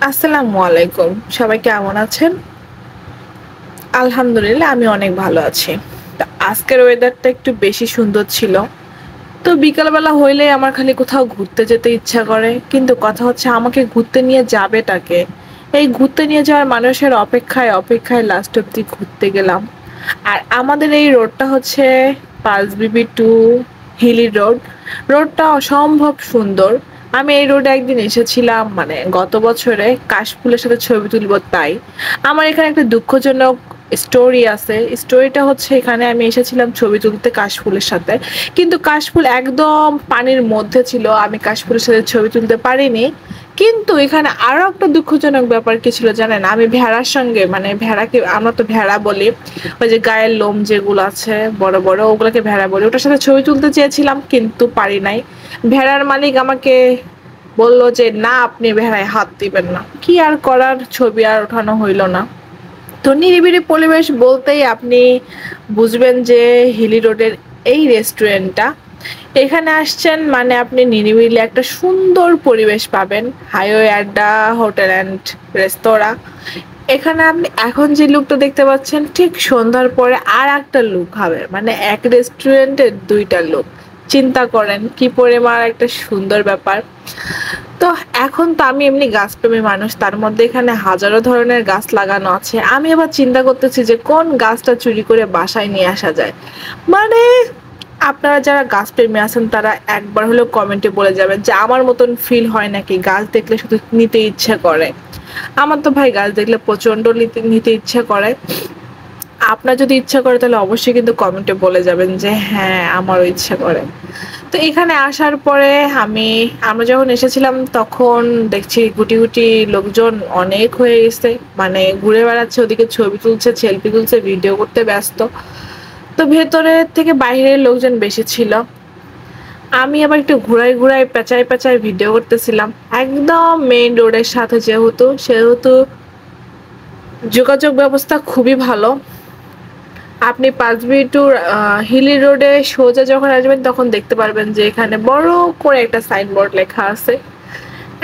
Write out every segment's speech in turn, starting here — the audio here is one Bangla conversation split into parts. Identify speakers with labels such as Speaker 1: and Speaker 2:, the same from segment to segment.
Speaker 1: আসসালামু আলাইকুম। সবাই কেমন আছেন? আলহামদুলিল্লাহ আমি অনেক ভালো আছি। তো আজকের ওয়েদারটা একটু বেশি সুন্দর ছিল। তো বিকালবেলা হইলেই আমার খালি কোথাও ঘুরতে যেতে ইচ্ছা করে। কিন্তু কথা হচ্ছে আমাকে ঘুরতে নিয়ে যাবেটা কে? এই ঘুরতে নিয়ে যাওয়ার মানুষের অপেক্ষায় লাস্ট অব্দি ঘুরতে গেলাম। আর আমাদের এই রোডটা হচ্ছে পাঁচবিবি টু হিলি রোড। রোডটা অসম্ভব সুন্দর। আমি এই রোডে একদিন এসেছিলাম মানে গত বছরে কাশফুলের সাথে ছবি তুলবো তাই। আমার এখানে একটা দুঃখজনক স্টোরি আছে। স্টোরিটা হচ্ছে এখানে আমি এসেছিলাম ছবি তুলতে কাশফুলের সাথে, কিন্তু কাশফুল একদম পানির মধ্যে ছিল, আমি কাশফুলের সাথে ছবি তুলতে পারিনি। কিন্তু এখানে আরো একটা দুঃখজনক ব্যাপার কি ছিল জানেন, আমি ভেড়ার সঙ্গে মানে ভেড়াকে আমরা তো ভেড়া বলি, ওই যে গায়ের লোম যেগুলো আছে বড় বড় ওগুলোকে ভেড়া বলি, ওটার সাথে ছবি তুলতে চেয়েছিলাম কিন্তু পারি নাই। ভেড়ার মালিক আমাকে বলল যে না, আপনি ভেড়ায় হাত দিবেন না। কি আর করার, ছবি আর ওঠানো হইল না। তো নিরিবিলি পরিবেশ বলতেই আপনি বুঝবেন যে হিলি রোডের এই রেস্টুরেন্টটা, এখানে আসছেন মানে আপনি নিরিবিলি একটা সুন্দর পরিবেশ পাবেন। হাইওয়ে আড্ডা হোটেল অ্যান্ড রেস্তোরাঁ। এখানে আপনি এখন যে লুকটা দেখতে পাচ্ছেন ঠিক সন্ধ্যার পরে আর একটা লুক হবে, মানে এক রেস্টুরেন্টের দুইটা লুক। চিন্তা করেন কি পরিমাণ একটা সুন্দর ব্যাপার। তো এখন তো আমি এমনি গাছপ্রেমী মানুষ, তার মধ্যে এখানে হাজারো ধরনের গাছ লাগানো আছে। আমি আবার চিন্তা করতেছি যে কোন গাছটা চুরি করে বাসায় নিয়ে আসা যায়। মানে আপনারা যারা গাছপ্রেমী আছেন তারা একবার হলেও কমেন্টে বলে যাবেন যে আমার মতন ফিল হয় নাকি গাছ দেখলে শুধু নিতে ইচ্ছে করে। আমার তো ভাই গাছ দেখলে প্রচন্ড নিতে নিতে ইচ্ছে করে। আপনার যদি ইচ্ছা করে তাহলে অবশ্যই কিন্তু কমেন্টে বলে যাবেন যে হ্যাঁ আমারও ইচ্ছা করে। তো এখানে আসার পরে আমরা যখন এসেছিলাম তখন দেখছি গুটি গুটি লোকজন অনেক হয়ে গেছে, মানে ঘুরে বেড়াচ্ছে, ওদিকে ছবি তুলছে, সেলফি তুলছে, ভিডিও করতে ব্যস্ত। তো ভেতরের থেকে বাইরের লোকজন বেশি ছিল। আমি আবার একটু ঘুরাই ঘুরাই পেঁচাই পেঁচাই ভিডিও করতেছিলাম। একদম মেইন রোডের সাথে যেহেতু সেহেতু যোগাযোগ ব্যবস্থা খুবই ভালো। আপনি পাঁচবি টু হিলি রোডে সোজা যখন আসবেন তখন দেখতে পারবেন যে এখানে বড় করে একটা সাইনবোর্ড লেখা আছে।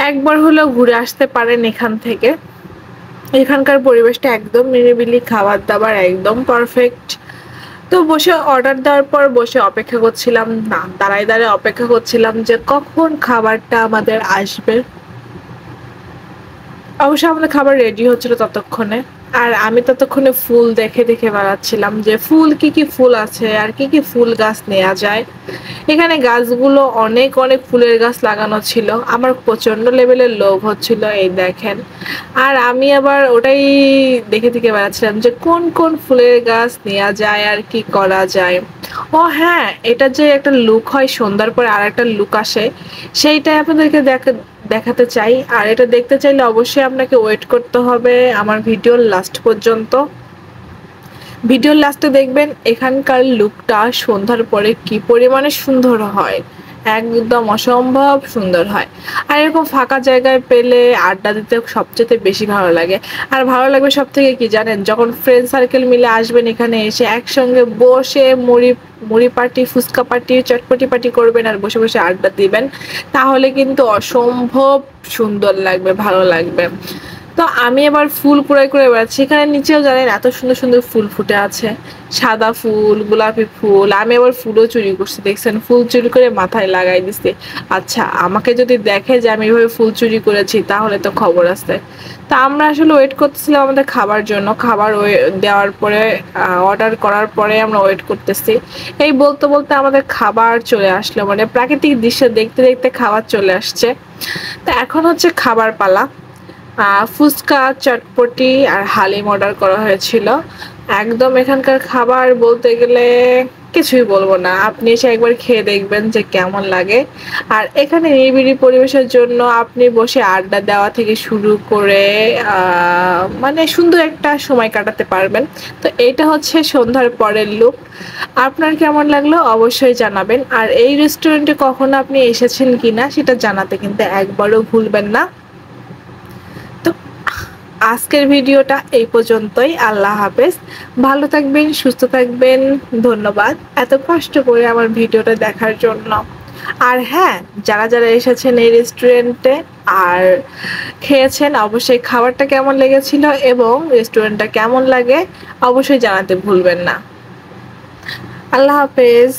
Speaker 1: একবার হলেও ঘুরে আসতে পারেন এখান থেকে। এখানকার পরিবেশটা একদম নিরিবিলি, খাবার দাবার একদম পারফেক্ট। তো বসে অর্ডার দেওয়ার পর বসে অপেক্ষা করছিলাম, না দাঁড়ায় দাঁড়ায় অপেক্ষা করছিলাম যে কখন খাবারটা আমাদের আসবে। অবশ্য আমাদের খাবার রেডি হচ্ছিল ততক্ষণে। আর আমি ততক্ষণে ফুল দেখে দেখে বেড়াচ্ছিলাম যে ফুল কি কি ফুল আছে আর কি কি ফুল গাছ নেওয়া যায়। এখানে গাছগুলো অনেক অনেক ফুলের গাছ লাগানো ছিল, আমার প্রচন্ড লেভেলের লোভ হচ্ছিল এই দেখেন। আর আমি আবার ওটাই দেখে দেখে বেড়াচ্ছিলাম যে কোন কোন ফুলের গাছ নেওয়া যায় আর কি করা যায়। ও হ্যাঁ, এটা যে একটা লুক হয় সন্ধ্যার পরে আর একটা লুক আসে, সেইটাই আপনাদেরকে দেখাতে চাই। আর এটা দেখতে চাইলে অবশ্যই আপনাকে ওয়েট করতে হবে আমার ভিডিওর লাস্ট পর্যন্ত। ভিডিওর লাস্টে দেখবেন এখানকার লুকটা সন্ধ্যার পরে কি পরিমাণে সুন্দর হয়, একদম অসম্ভব সুন্দর হয়। আর এরকম ফাঁকা জায়গায় পেলে আড্ডা দিতে সবচেয়ে বেশি ভালো লাগে। আর ভালো লাগবে সব থেকে কি জানেন, যখন ফ্রেন্ড সার্কেল মিলে আসবেন এখানে এসে একসঙ্গে বসে মুড়ি মুড়ি পার্টি, ফুচকা পার্টি, চটপটি পার্টি করবেন আর বসে বসে আড্ডা দিবেন, তাহলে কিন্তু অসম্ভব সুন্দর লাগবে, ভালো লাগবে। তো আমি এবার ফুল কুড়াই করে বেড়াচ্ছি, এখানে নিচেও জানেন এত সুন্দর সুন্দর ফুল ফুটে আছে, সাদা ফুল, গোলাপি ফুল। আমি আবার ফুলও চুরি করছি, দেখছেন ফুল চুরি করে মাথায় লাগাই দিছি। আচ্ছা আমাকে যদি দেখে যে আমি এভাবে ফুল চুরি করেছি তাহলে তো খবর আছে। তা আমরা আসলে ওয়েট করতেছিলাম আমাদের খাবার জন্য, খাবার দেওয়ার পরে অর্ডার করার পরে আমরা ওয়েট করতেছি। এই বলতে বলতে আমাদের খাবার চলে আসলো, মানে প্রাকৃতিক দৃশ্য দেখতে দেখতে খাবার চলে আসছে। তো এখন হচ্ছে খাবার পালা। ফুচকা, চটপটি আর হালিম অর্ডার করা হয়েছিল। একদম এখানকার খাবার বলতে গেলে কিছুই বলবো না, আপনি এসে একবার খেয়ে দেখবেন যে কেমন লাগে। আর এখানে নিরিবিলি পরিবেশের জন্য আপনি বসে আড্ডা দেওয়া থেকে শুরু করে মানে সুন্দর একটা সময় কাটাতে পারবেন। তো এটা হচ্ছে সন্ধ্যার পরের লুক। আপনার কেমন লাগলো অবশ্যই জানাবেন। আর এই রেস্টুরেন্টে কখনো আপনি এসেছেন কিনা সেটা জানাতে কিন্তু একবারও ভুলবেন না। তো আজকের ভিডিওটা এই পর্যন্তই। আল্লাহ হাফেজ। ভালো থাকবেন, সুস্থ থাকবেন। ধন্যবাদ এত কষ্ট করে আমার ভিডিওটা দেখার জন্য। আর হ্যাঁ, যারা যারা এসেছেন এই রেস্টুরেন্টে আর খেয়েছেন, অবশ্যই খাবারটা কেমন লেগেছিল এবং রেস্টুরেন্টটা কেমন লাগে অবশ্যই জানাতে ভুলবেন না। আল্লাহ হাফেজ।